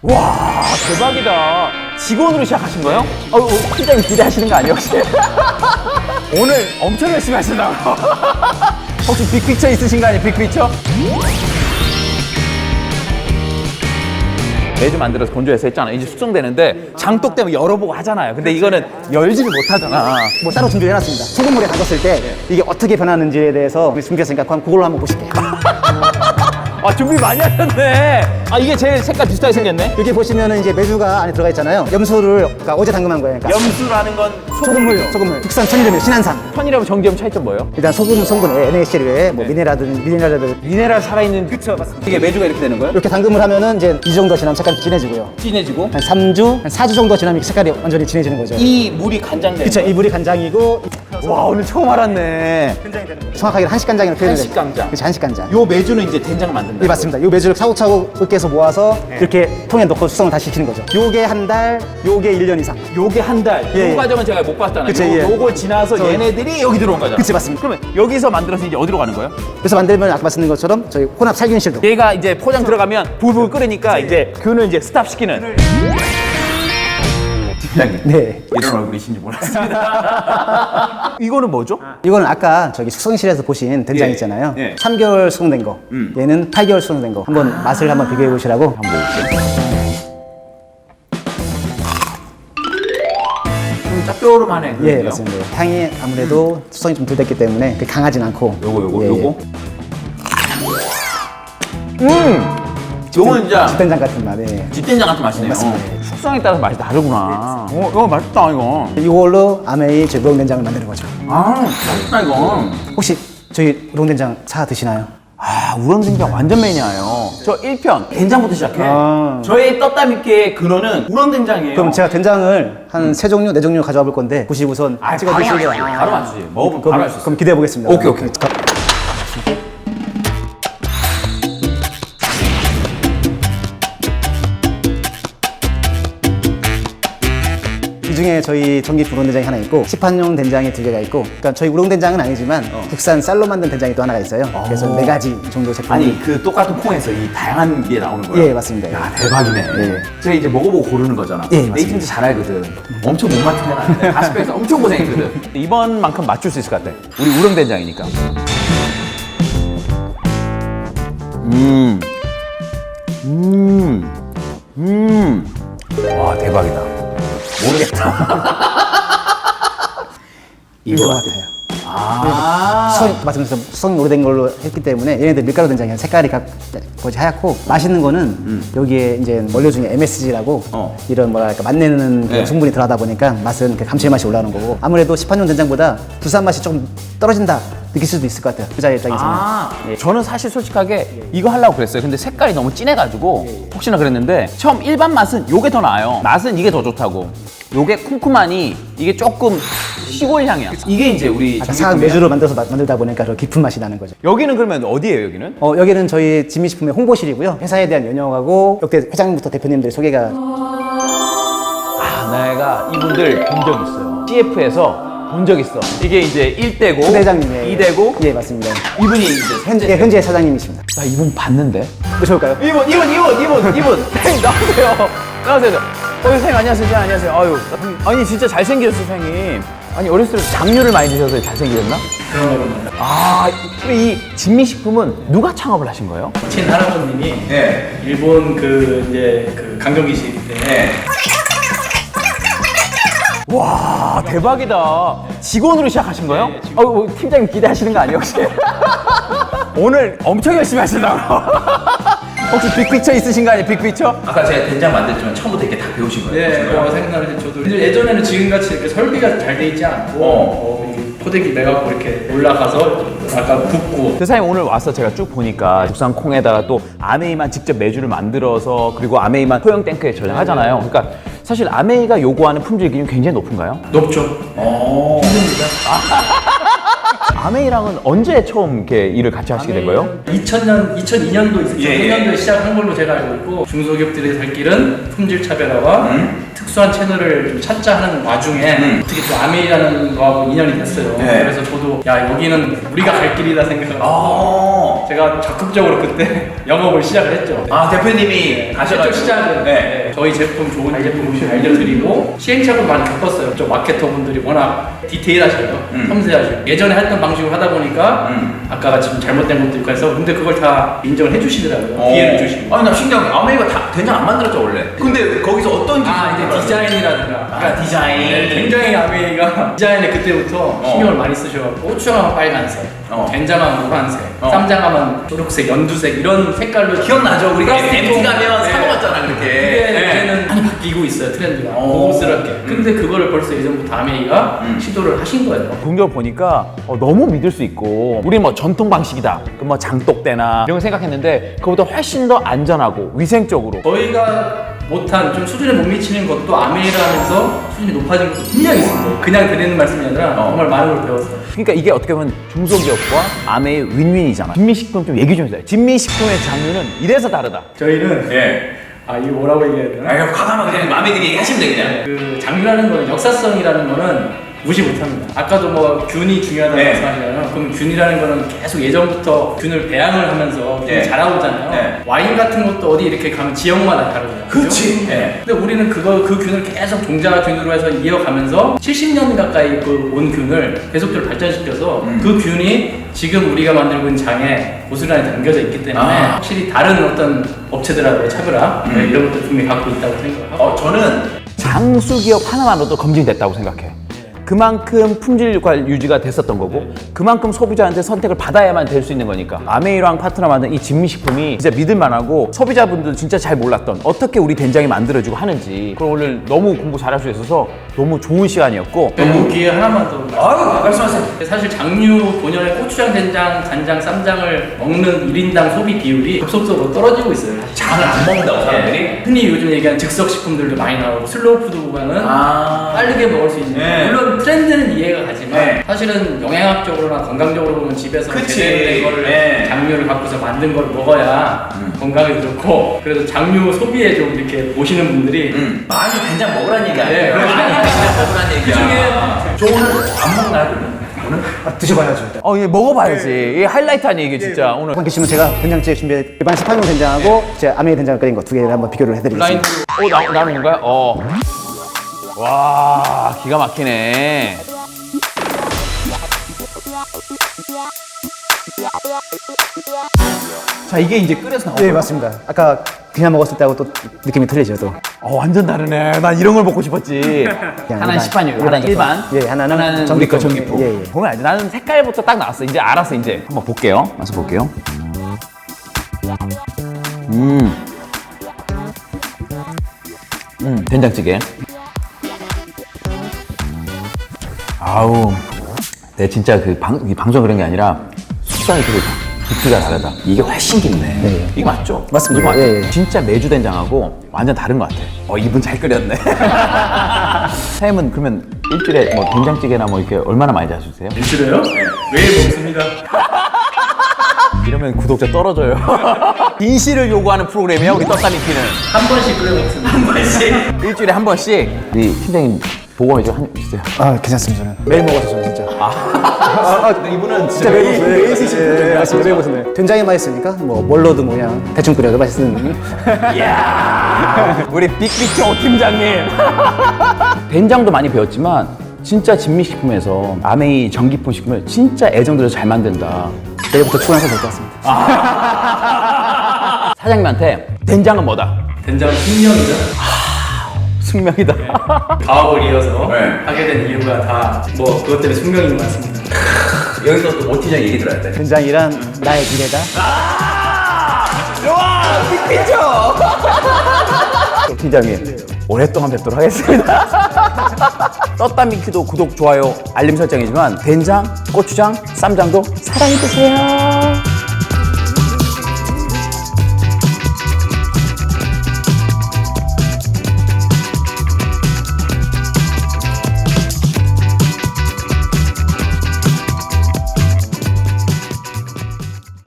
와, 대박이다. 직원으로 시작하신 거예요? 팀장님 기대하시는 거 아니에요, 혹시? 오늘 엄청 열심히 하신다고. 혹시 빅피처 있으신 거 아니에요, 빅피처? 매주 만들어서 건조해서 했잖아. 이제 숙성되는데 장독 때문에 열어보고 하잖아요. 근데 이거는 열지를 못하잖아. 뭐 따로 준비를 해놨습니다. 소금물에 담갔을 때 이게 어떻게 변하는지에 대해서 준비했으니까 그럼 그걸로 한번 보실게요. 아, 준비 많이 하셨네. 아, 이게 제일 색깔 비슷하게 생겼네. 여기 보시면은 이제 메주가 안에 들어가 있잖아요. 염소를 그러니까 어제 담금한 거예요. 그러니까 염수라는 건 소금물. 국산 천일염이에요. 신한산. 편이라고 정기염 차이점 뭐예요? 일단 소금 성분에 NaCl에 뭐 미네랄들 미네랄 살아있는. 그쵸, 맞습니다. 이게 메주가 이렇게 되는 거예요? 이렇게 담금을 하면은 이제 이 정도 지나면 색깔이 진해지고요. 진해지고. 한 3주, 한 4주 정도 지나면 색깔이 완전히 진해지는 거죠. 이 물이 간장되는 그쵸, 이 물이 간장이고 와, 오늘 처음 알았네. 정확하게 한식간장이라고 표현을 해요. 한식간장. 그쵸, 한식간장. 요 메주는 이제 된장 만든다. 네, 맞습니다. 요 메주를 차곡차곡 으깨서 모아서 이렇게 통에 넣고 숙성을 다시 시키는 거죠. 요게 한 달, 요게 1년 이상. 요게 한 달. 예, 요 예. 과정은 제가 못 봤잖아요. 그쵸, 예. 요걸 지나서 얘네들이 여기 들어온 거잖아. 그치, 맞습니다. 그러면 여기서 만들어서 이제 어디로 가는 거예요? 그래서 만들면 아까 말씀드린 것처럼 저희 혼합 살균실도. 얘가 이제 포장 들어가면 불불 끓으니까 이제 균을 이제 스탑 시키는. 팀장님. 네. 이런 얼굴이신지 몰랐습니다. 이거는 뭐죠? 이거는 아까 저기 숙성실에서 보신 된장 예, 있잖아요. 예. 3개월 숙성된 거. 얘는 8개월 숙성된 거. 한번 맛을 한번 비교해 보시라고. 한번 먹을게요. 좀 짭조름하네. 예, 그죠? 맞습니다. 향이 아무래도 숙성이 좀 덜 됐기 때문에 그렇게 강하진 않고. 요거 예, 요거. 요건 진짜 된장 같은 맛. 예. 집된장 같은 맛이네요. 맞습니다. 숙성에 따라서 맛이 다르구나. 이거 맛있다 이거. 이걸로 아메이 저희 우렁된장을 만드는 거죠. 아, 맛있다 이거. 혹시 저희 우렁된장 사 드시나요? 아, 우렁된장 완전 매니아예요. 저 1편 된장부터 시작해. 아. 저의 떴다 믿기의 근원은 우렁된장이에요. 그럼 제가 된장을 한 3종류, 4종류 가져와 볼 건데 보시고선 아, 찍어 바로 드시고요. 맞추지. 바로 맞추지. 먹어보면 바로 할 수 있어. 그럼 기대해 보겠습니다. 오케이, 오케이. 이 중에 저희 전기 우렁된장이 하나 있고 시판용 된장이 2개가 있고, 그러니까 저희 우렁된장은 아니지만 국산 쌀로 만든 된장이 또 하나가 있어요. 그래서 4가지 정도 제품이. 아니, 그 똑같은 콩에서 이 다양한 게 나오는 거예요? 예, 맞습니다. 야, 대박이네. 예. 제가 이제 먹어보고 고르는 거잖아. 예, 내 맞습니다. 진짜 잘 알거든. 엄청 못 맡은 애는 아닌데 40배에서 엄청 고생했거든. 이번만큼 맞출 수 있을 것 같아. 우리 우렁된장이니까. 와, 대박이다. 모르겠다. 이거 같아요. 아. 수성이 오래된 걸로 했기 때문에 얘네들 밀가루 된장이에요. 색깔이 거의 하얗고 맛있는 거는 여기에 이제 원료 중에 MSG라고 이런 뭐랄까 맛내는 네. 성분이 들어가다 보니까 맛은 그 감칠맛이 올라오는 거고, 아무래도 시판용 된장보다 부산 맛이 좀 떨어진다 느낄 수도 있을 것 같아요. 부자의 입장에서는. 아, 저는 사실 솔직하게 이거 하려고 그랬어요. 근데 색깔이 너무 진해가지고 혹시나 그랬는데 처음 일반 맛은 요게 더 나아요. 맛은 이게 더 좋다고. 요게 쿰쿰하니 이게 조금 시골 향이야. 이게 이제 우리 아까 사각 메주로 만들다 보니까 더 깊은 맛이 나는 거죠. 여기는 그러면 어디예요, 여기는? 여기는 저희 진미식품의 홍보실이고요. 회사에 대한 연영하고 역대 회장님부터 대표님들 소개가. 아, 내가 이분들 본 적 있어요. CF에서 본 적 있어. 이게 이제 1대고, 부대장님이에요. 2대고, 예, 맞습니다. 이분이 이제 현재. 예, 현재 사장님이십니다. 나 이분 봤는데? 그러실까요? 이분. 선생님, 나오세요. 선생님, 안녕하세요. 선생님, 안녕하세요. 아유. 아니, 진짜 잘생기셨어, 선생님. 아니, 어렸을 때 장류를 많이 드셔서 잘생기셨나? 아, 이 진미식품은 누가 창업을 하신 거예요? 친할아버님이 네. 일본 이제 강정기시기 때문에 와, 대박이다. 직원으로 시작하신 거예요? 팀장님 기대하시는 거 아니에요, 혹시? 오늘 엄청 열심히 하신다고. 혹시 빅피처 있으신 거 아니에요, 빅피처? 아까 제가 된장 만들지만 처음부터 이렇게 다 배우신 거예요? 네, 생각나는데 저도 이제 예전에는 지금같이 이렇게 설비가 잘 돼 있지 않고 이 포대기 매갖고 이렇게 올라가서 아까 붓고. 대사님 오늘 와서 제가 쭉 보니까 국산 콩에다가 또 아메이만 직접 메주를 만들어서 그리고 아메이만 소형 탱크에 저장하잖아요. 그러니까 사실 아메이가 요구하는 품질 기준이 굉장히 높은가요? 높죠. 힘듭니다. 아메이랑은 언제 처음 이렇게 일을 같이 하시게 된 거예요? 2002년도 있었죠. 예. 2000년도에 시작한 걸로 제가 알고 있고, 중소기업들의 살 길은 품질 차별화와 특수한 채널을 좀 찾자 하는 와중에 어떻게 또 아메이라는 거하고 인연이 됐어요. 네. 그래서 저도 야, 여기는 우리가 갈 길이다 생각하고 제가 적극적으로 그때 영업을 시작을 했죠. 아, 대표님이 실적 시작은 네. 저희 제품 좋은 제품 알려드리고 시행착오를 많이 겪었어요. 저 마케터분들이 워낙 디테일하셔요. 섬세하시고 예전에 했던 방식으로 하다 보니까 아까 지금 잘못된 것도 있고 해서 근데 그걸 다 인정을 해주시더라고요. 기회를 주시고. 아니 나 신기한 게 아메이가 다 된장 안 만들었죠 원래. 근데 거기서 어떤 이제 디자인이라든가 그러니까 디자인. 네, 굉장히 아메이가 디자인에 그때부터 신경을 많이 쓰셔갖고 고추장하면 빨간색, 된장하면 노란색, 쌈장하면 초록색, 연두색 이런 색깔로 기억나죠? 우리가 플라스틱 MT 가면 네. 사 먹었잖아 그렇게. 그게 이제는 많이 바뀌고 있어요 트렌드가 고급스럽게. 근데 그거를 벌써 예전부터 아메이가 시도를 하신 거예요. 공격 보니까 너무 믿을 수 있고 우리 뭐 전통 방식이다 그 뭐 장독대나 이런 거 생각했는데 그보다 훨씬 더 안전하고 위생적으로 저희가 못한 좀 수준에 못 미치는 것도 아메이를 하면서 수준이 높아진 것도 분명히 있습니다. 그냥 드리는 말씀이 아니라 정말 많은 걸 배웠어요. 그러니까 이게 어떻게 보면 중소기업과 아메이 윈윈이잖아. 진미식품 좀 얘기 좀 해주세요. 진미식품의 장르는 이래서 다르다. 저희는 예. 이거 뭐라고 얘기해야 되나? 그냥 과감하게 그냥 마음에 들게 얘기하시면 돼 그냥. 그 장르라는 거는 역사성이라는 거는 무시 못합니다. 아까도 뭐 균이 중요하다고 네. 말씀하시잖아요. 그럼 균이라는 거는 계속 예전부터 균을 배양을 하면서 균이 네. 자라오잖아요. 네. 와인 같은 것도 어디 이렇게 가면 지역마다 다르잖아요. 그렇지. 그죠? 네. 근데 우리는 그 균을 계속 종자균으로 해서 이어가면서 70년 가까이 온 균을 계속적으로 발전시켜서 그 균이 지금 우리가 만들고 있는 장에 고스란히 담겨져 있기 때문에 확실히 다른 어떤 업체들하고의 차별화 이런 것들 분명히 갖고 있다고 생각하고 저는 장수기업 하나만으로도 검증됐다고 생각해. 그만큼 품질과 유지가 됐었던 거고 그만큼 소비자한테 선택을 받아야만 될 수 있는 거니까 아메이랑 파트너 만든 이 진미식품이 진짜 믿을만하고 소비자분들 진짜 잘 몰랐던 어떻게 우리 된장이 만들어지고 하는지 그걸 오늘 너무 공부 잘할 수 있어서 너무 좋은 시간이었고 너무 기회 하나만 더 아유 말씀하세요. 사실 장류 본연의 고추장, 된장, 간장, 쌈장을 먹는 1인당 소비 비율이 급속도로 떨어지고 있어요. 장을 안 먹는다고 사람들이? 네. 흔히 요즘 얘기하는 즉석식품들도 많이 나오고 슬로우 푸드보다는 빠르게 먹을 수 있는 네. 물론 트렌드는 이해가 가지만 네. 사실은 영양학적으로나 건강적으로 보면 집에서 그치. 제대로 된 거를 네. 장류를 갖고서 만든 걸 먹어야 건강에 좋고 그래서 장류 소비에 좀 이렇게 보시는 분들이 많이 된장 먹으란 얘기 아니에요? 네, 그렇죠. 많이 된장 먹으란 얘기야. 저 오늘 안 먹나요 그러면? 오늘? 드셔봐야죠. 예, 먹어봐야지. 이게 하이라이트 아니에요 이게 진짜 오늘. 한번 계시면 제가 된장찌개 준비해 일반 시판용 된장하고 제 아메이 된장을 끓인 거 두 개를 한번 비교를 해드리겠습니다. 블라인드 나는 건가요? 와 기가 막히네. 자 이게 이제 끓여서 나오고. 네 맞습니다. 아까 그냥 먹었을 때하고 또 느낌이 틀리죠 또. 완전 다르네. 난 이런 걸 먹고 싶었지. 하나는 일반, 시판이고, 하나는 일반. 예, 하나는 전기포. 전기포. 예, 예. 보면 알지. 나는 색깔부터 딱 나왔어. 이제 알았어 이제. 한번 볼게요. 맛을 볼게요. 된장찌개. 아우, 내 진짜 이 방송 그런 게 아니라 숙성이 되게 깊이가 다르다. 이게 훨씬 깊네. 네. 이게 맞죠? 맞습니다. 이거 맞죠? 예, 예. 진짜 매주 된장하고 완전 다른 것 같아. 이분 잘 끓였네. 사장님은 그러면 일주일에 뭐 된장찌개나 뭐 이렇게 얼마나 많이 자주세요? 일주일에요? 왜 먹습니다. 이러면 구독자 떨어져요. 인시를 요구하는 프로그램이야 우리 떡다미피는. 한 번씩 끓여 먹습니다. 한 번씩? 일주일에 한 번씩? 우리 팀장님 보고만 좀 주세요. 아 괜찮습니다 저는. 매일 먹어서 저는 진짜. 이분은 진짜 매일 먹어요. 맞습니다. 매일 먹어요. 된장이 맛있으니까 뭐 뭘로도 그냥 대충 끓여도 맛있는. 이야 우리 빅피처 팀장님. 된장도 많이 배웠지만 진짜 진미식품에서 아메이 전기품 식품을 진짜 애정 들여서 잘 만든다. 내일부터 출근하셔도 될 것 같습니다. 사장님한테 된장은 뭐다? 된장은 숙명이죠. 숙명이다. 가업을 이어서 네. 하게 된 이유가 다 뭐 그것 때문에 숙명인 것 같습니다. 여기서 또 오티장 얘기 들어야 돼. 된장이란 나의 미래다. 와 빅피처. 팀장님 오랫동안 뵙도록 하겠습니다. 떡다미키도 구독, 좋아요, 알림 설정이지만 된장, 고추장, 쌈장도 사랑해주세요.